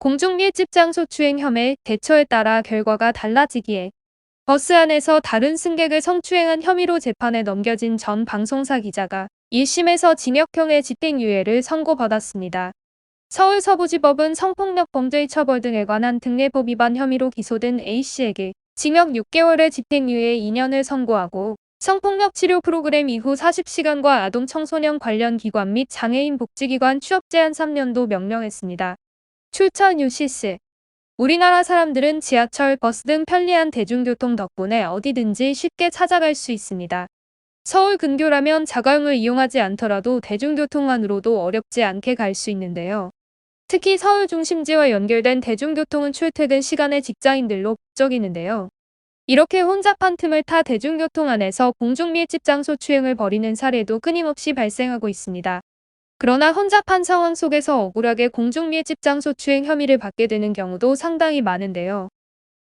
공중 밀집 장소 추행 혐의 대처에 따라 결과가 달라지기에 버스 안에서 다른 승객을 성추행한 혐의로 재판에 넘겨진 전 방송사 기자가 1심에서 징역형의 집행유예를 선고받았습니다. 서울서부지법은 성폭력 범죄의 처벌 등에 관한 등례법 위반 혐의로 기소된 A씨에게 징역 6개월의 집행유예 2년을 선고하고 성폭력 치료 프로그램 이후 40시간과 아동 청소년 관련 기관 및 장애인 복지기관 취업 제한 3년도 명령했습니다. 출처 뉴시스. 우리나라 사람들은 지하철, 버스 등 편리한 대중교통 덕분에 어디든지 쉽게 찾아갈 수 있습니다. 서울 근교라면 자가용을 이용하지 않더라도 대중교통만으로도 어렵지 않게 갈 수 있는데요. 특히 서울 중심지와 연결된 대중교통은 출퇴근 시간에 직장인들로 북적이는데요. 이렇게 혼잡한 틈을 타 대중교통 안에서 공중밀집 장소 추행을 벌이는 사례도 끊임없이 발생하고 있습니다. 그러나 혼잡한 상황 속에서 억울하게 공중밀집 장소 추행 혐의를 받게 되는 경우도 상당히 많은데요.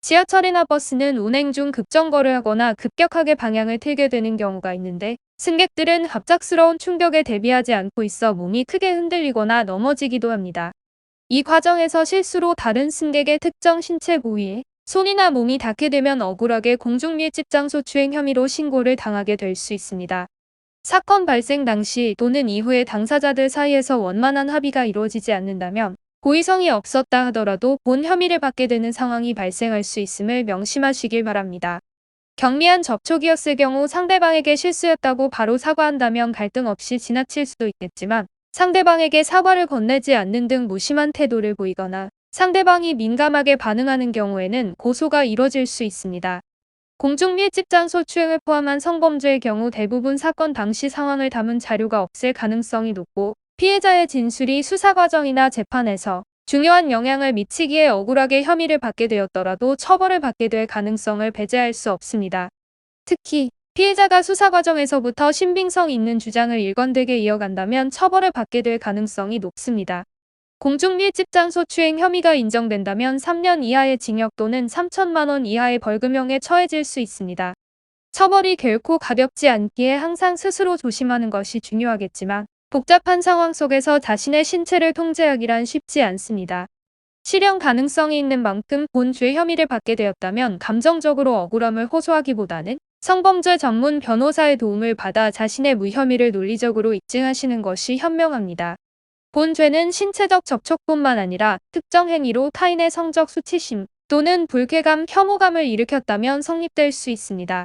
지하철이나 버스는 운행 중 급정거를 하거나 급격하게 방향을 틀게 되는 경우가 있는데 승객들은 갑작스러운 충격에 대비하지 않고 있어 몸이 크게 흔들리거나 넘어지기도 합니다. 이 과정에서 실수로 다른 승객의 특정 신체 부위에 손이나 몸이 닿게 되면 억울하게 공중밀집 장소 추행 혐의로 신고를 당하게 될 수 있습니다. 사건 발생 당시 또는 이후에 당사자들 사이에서 원만한 합의가 이루어지지 않는다면 고의성이 없었다 하더라도 본 혐의를 받게 되는 상황이 발생할 수 있음을 명심하시길 바랍니다. 경미한 접촉이었을 경우 상대방에게 실수였다고 바로 사과한다면 갈등 없이 지나칠 수도 있겠지만 상대방에게 사과를 건네지 않는 등 무심한 태도를 보이거나 상대방이 민감하게 반응하는 경우에는 고소가 이뤄질 수 있습니다. 공중밀집 장소 추행을 포함한 성범죄의 경우 대부분 사건 당시 상황을 담은 자료가 없을 가능성이 높고 피해자의 진술이 수사 과정이나 재판에서 중요한 영향을 미치기에 억울하게 혐의를 받게 되었더라도 처벌을 받게 될 가능성을 배제할 수 없습니다. 특히 피해자가 수사 과정에서부터 신빙성 있는 주장을 일관되게 이어간다면 처벌을 받게 될 가능성이 높습니다. 공중밀집 장소 추행 혐의가 인정된다면 3년 이하의 징역 또는 3천만 원 이하의 벌금형에 처해질 수 있습니다. 처벌이 결코 가볍지 않기에 항상 스스로 조심하는 것이 중요하겠지만 복잡한 상황 속에서 자신의 신체를 통제하기란 쉽지 않습니다. 실형 가능성이 있는 만큼 본 죄 혐의를 받게 되었다면 감정적으로 억울함을 호소하기보다는 성범죄 전문 변호사의 도움을 받아 자신의 무혐의를 논리적으로 입증하시는 것이 현명합니다. 본 죄는 신체적 접촉뿐만 아니라 특정 행위로 타인의 성적 수치심 또는 불쾌감, 혐오감을 일으켰다면 성립될 수 있습니다.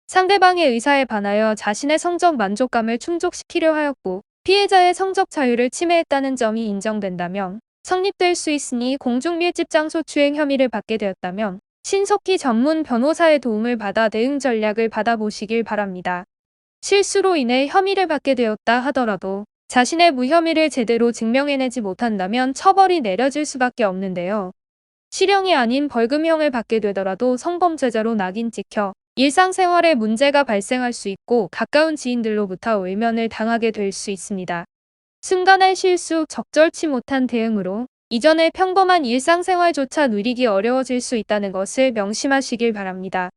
상대방의 의사에 반하여 자신의 성적 만족감을 충족시키려 하였고 피해자의 성적 자유를 침해했다는 점이 인정된다면 성립될 수 있으니 공중밀집 장소 추행 혐의를 받게 되었다면 신속히 전문 변호사의 도움을 받아 대응 전략을 받아보시길 바랍니다. 실수로 인해 혐의를 받게 되었다 하더라도 자신의 무혐의를 제대로 증명해내지 못한다면 처벌이 내려질 수밖에 없는데요. 실형이 아닌 벌금형을 받게 되더라도 성범죄자로 낙인 찍혀 일상생활에 문제가 발생할 수 있고 가까운 지인들로부터 외면을 당하게 될 수 있습니다. 순간의 실수, 적절치 못한 대응으로 이전의 평범한 일상생활조차 누리기 어려워질 수 있다는 것을 명심하시길 바랍니다.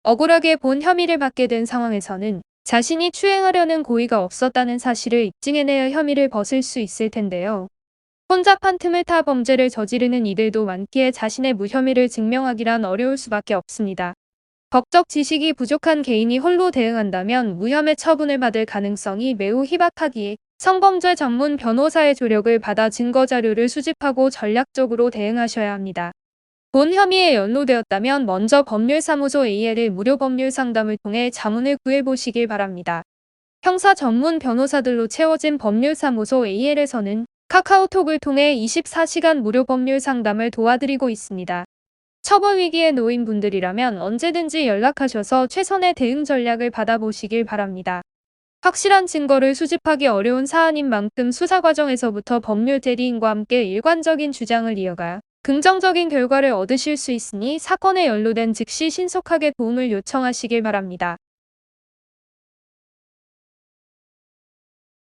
억울하게 본 혐의를 받게 된 상황에서는 자신이 추행하려는 고의가 없었다는 사실을 입증해내야 혐의를 벗을 수 있을 텐데요. 혼잡한 틈을 타 범죄를 저지르는 이들도 많기에 자신의 무혐의를 증명하기란 어려울 수밖에 없습니다. 법적 지식이 부족한 개인이 홀로 대응한다면 무혐의 처분을 받을 가능성이 매우 희박하기에 성범죄 전문 변호사의 조력을 받아 증거자료를 수집하고 전략적으로 대응하셔야 합니다. 본 혐의에 연루되었다면 먼저 법률사무소 AL의 무료 법률 상담을 통해 자문을 구해보시길 바랍니다. 형사 전문 변호사들로 채워진 법률사무소 AL에서는 카카오톡을 통해 24시간 무료 법률 상담을 도와드리고 있습니다. 처벌 위기에 놓인 분들이라면 언제든지 연락하셔서 최선의 대응 전략을 받아보시길 바랍니다. 확실한 증거를 수집하기 어려운 사안인 만큼 수사 과정에서부터 법률 대리인과 함께 일관적인 주장을 이어가 긍정적인 결과를 얻으실 수 있으니 사건에 연루된 즉시 신속하게 도움을 요청하시길 바랍니다.